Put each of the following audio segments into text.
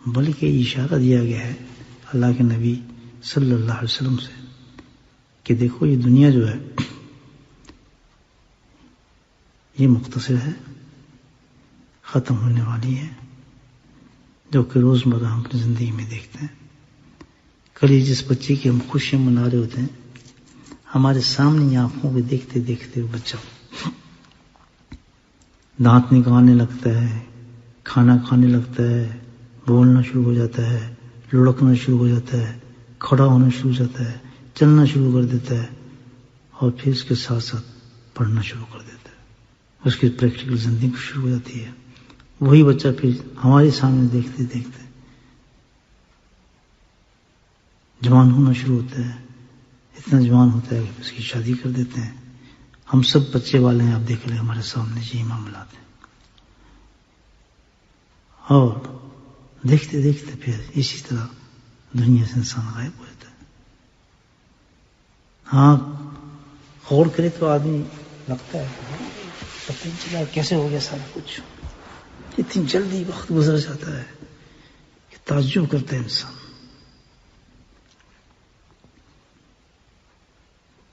بلکہ اشارہ دیا گیا ہے اللہ کے نبی صلی اللہ علیہ وسلم سے کہ دیکھو یہ دنیا جو ہے یہ مختصر ہے، ختم ہونے والی ہے، جو کہ روزمرہ ہم اپنی زندگی میں دیکھتے ہیں۔ کل ہی جس بچے کی ہم خوشیاں منا رہے ہوتے ہیں، ہمارے سامنے آنکھوں کو دیکھتے دیکھتے وہ بچہ دانت نکالنے لگتا ہے، کھانا کھانے لگتا ہے، بولنا شروع ہو جاتا ہے، لڑکنا شروع ہو جاتا ہے، کھڑا ہونا شروع ہو جاتا ہے، چلنا شروع کر دیتا ہے، اور پھر اس کے ساتھ ساتھ پڑھنا شروع کر دیتا ہے، اس کی پریکٹیکل زندگی شروع ہو جاتی ہے۔ وہی بچہ پھر ہمارے سامنے دیکھتے دیکھتے جوان ہونا شروع ہوتا ہے، اتنا جوان ہوتا ہے کہ اس کی شادی کر دیتے ہیں۔ ہم سب بچے والے ہیں، آپ دیکھ لیں ہمارے سامنے یہی معاملات ہیں، اور دیکھتے دیکھتے پھر اسی طرح دنیا سے انسان غائب ہو جاتا ہے۔ ہاں غور کرے تو آدمی لگتا ہے پتہ نہیں چلا کیسے ہو گیا سارا کچھ، اتنی جلدی وقت گزر جاتا ہے کہ تعجب کرتا ہے انسان۔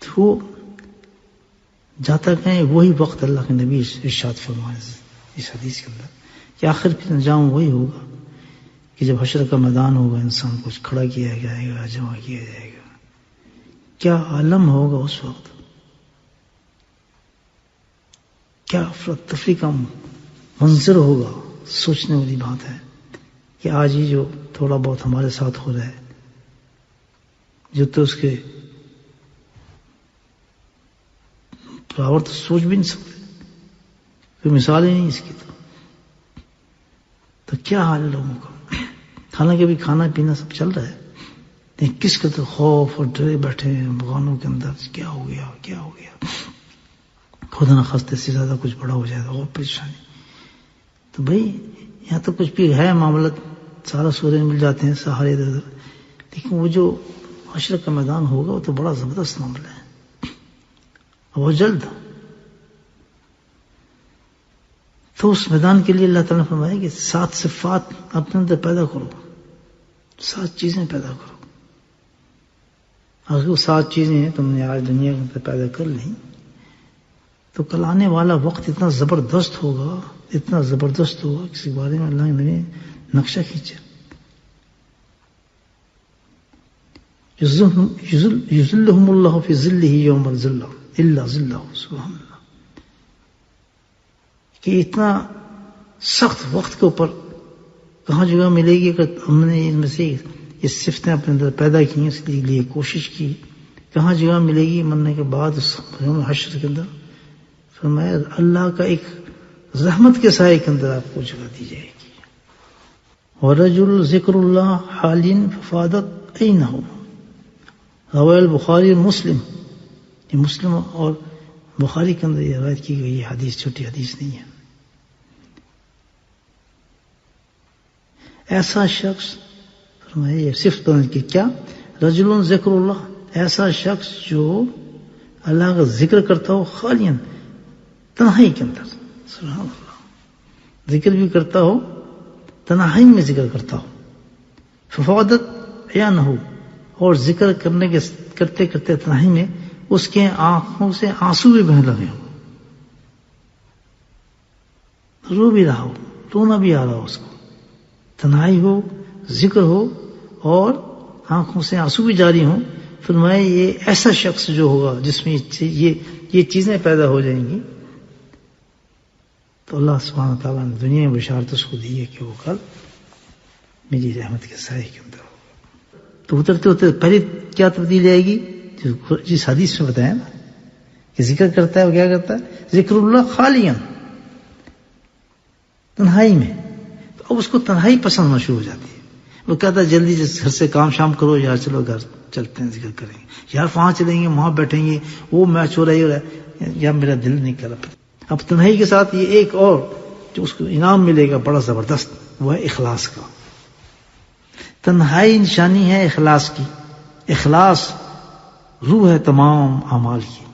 تو جاتا کہیں وہی وقت اللہ کے نبی ارشاد فرمائے اس حدیث کے اندر کہ آخر پھر انجام وہی ہوگا کہ جب حشر کا میدان ہوگا، انسان کو کھڑا کیا جائے گا، جمع کیا جائے گا، کیا عالم ہوگا اس وقت، کیا افراتفری کا منظر ہوگا۔ سوچنے والی بات ہے کہ آج ہی جو تھوڑا بہت ہمارے ساتھ ہو رہا ہے، جو تو اس کے برابر تو سوچ بھی نہیں سکتے، کوئی مثال ہی نہیں اس کی۔ تو کیا حال ہے لوگوں کا؟ حالانکہ ابھی کھانا پینا سب چل رہا ہے، لیکن کس قدر خوف اور ڈرے بیٹھے ہیں بغانوں کے اندر، کیا ہو گیا کیا ہو گیا، خدا نخواستہ سے زیادہ کچھ بڑا ہو جائے گا اور پریشانی۔ تو بھائی یہاں تو کچھ بھی ہے معاملہ، سارا سورج مل جاتے ہیں سہارے ادھر ادھر، لیکن وہ جو حشر کا میدان ہوگا وہ تو بڑا زبردست معاملہ ہے، بہت جلد۔ تو اس میدان کے لیے اللہ تعالیٰ نے فرمایا کہ 7 صفات اپنے اندر پیدا کرو، 7 چیزیں پیدا کرو۔ اگر وہ 7 چیزیں ہیں تم نے آج دنیا کے اندر پیدا کر لی، تو کل آنے والا وقت اتنا زبردست ہوگا، اتنا زبردست ہوگا، کسی بارے میں اللہ نے نقشہ کھینچا۔ یظلہم اللہ فی ظلہ یوم الظل الا ظلہ، سبحان اللہ، کہ اتنا سخت وقت کے اوپر کہاں جگہ ملے گی۔ اگر ہم نے ان میں سے یہ صفتیں اپنے اندر پیدا کی، اس کے لیے کوشش کی، کہاں جگہ ملے گی مرنے کے بعد اس یوم حشر کے اندر؟ فرمایا اللہ کا ایک رحمت کے سائے کے اندر آپ کو جگہ دی جائے گی۔ وَرَجُلُ ذِكْرُ اللَّهِ حَالٍ فَفَادَتْ عَيْنَهُ، رواه البخاری مسلم، یہ مسلم اور بخاری کے اندر یہ روایت کی گئی یہ حدیث چھوٹی حدیث نہیں ہے۔ ایسا شخص، فرمایا یہ صفت کہ کیا؟ رجل ذکر اللہ، ایسا شخص جو اللہ کا ذکر کرتا ہو خالیاً، تنہائی کے اندر، سبحان اللہ، ذکر بھی کرتا ہو، تنہائی میں ذکر کرتا ہو، ففادت عینہ، اور ذکر کرنے کے کرتے کرتے تنہائی میں اس کے آنکھوں سے آنسو بھی بہنے لگے ہو، رو بھی رہا ہو، رونا بھی آ رہا ہو، اس کو تنہائی ہو، ذکر ہو اور آنکھوں سے آنسو بھی جاری ہوں۔ فرمایا یہ ایسا شخص جو ہوگا جس میں یہ چیزیں پیدا ہو جائیں گی، تو اللہ سبحانہ تعالیٰ نے دنیا میں بشارت اس کو دی ہے کہ وہ کل میری رحمت کے سائے کے اندر ہوگا۔ تو اترتے ہوتے پہلے کیا تبدیلی آئے گی؟ جس حدیث میں بتایا نا کہ ذکر کرتا ہے وہ کیا کرتا ہے؟ ذکر اللہ خالیاً، تنہائی میں، تو اب اس کو تنہائی پسند ہونا شروع ہو جاتی ہے۔ وہ کہتا ہے جلدی گھر سے کام شام کرو یار، چلو گھر چلتے ہیں ذکر کریں گے، یار وہاں چلیں گے وہاں بیٹھیں گے، وہ میچ ہو رہا ہے یا میرا دل نہیں کر رہا۔ اب تنہائی کے ساتھ یہ ایک اور جو اس کو انعام ملے گا بڑا زبردست، وہ ہے اخلاص کا۔ تنہائی نشانی ہے اخلاص کی، اخلاص روح ہے تمام اعمال کی،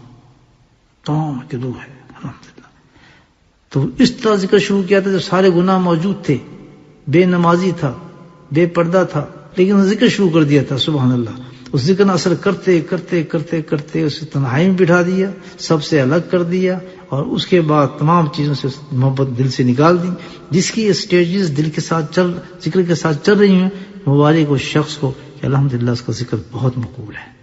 تمام کی روح ہے الحمدللہ۔ تو اس طرح ذکر شروع کیا تھا جب سارے گناہ موجود تھے، بے نمازی تھا، بے پردہ تھا لیکن ذکر شروع کر دیا تھا، سبحان اللہ. اس ذکر نے اثر کرتے کرتے کرتے کرتے اسے تنہائی میں بٹھا دیا، سب سے الگ کر دیا، اور اس کے بعد تمام چیزوں سے محبت دل سے نکال دی. جس کی اسٹیجز دل کے ساتھ ذکر کے ساتھ چل رہی ہیں، مبارک اس شخص کو کہ الحمدللہ اس کا ذکر بہت مقبول ہے.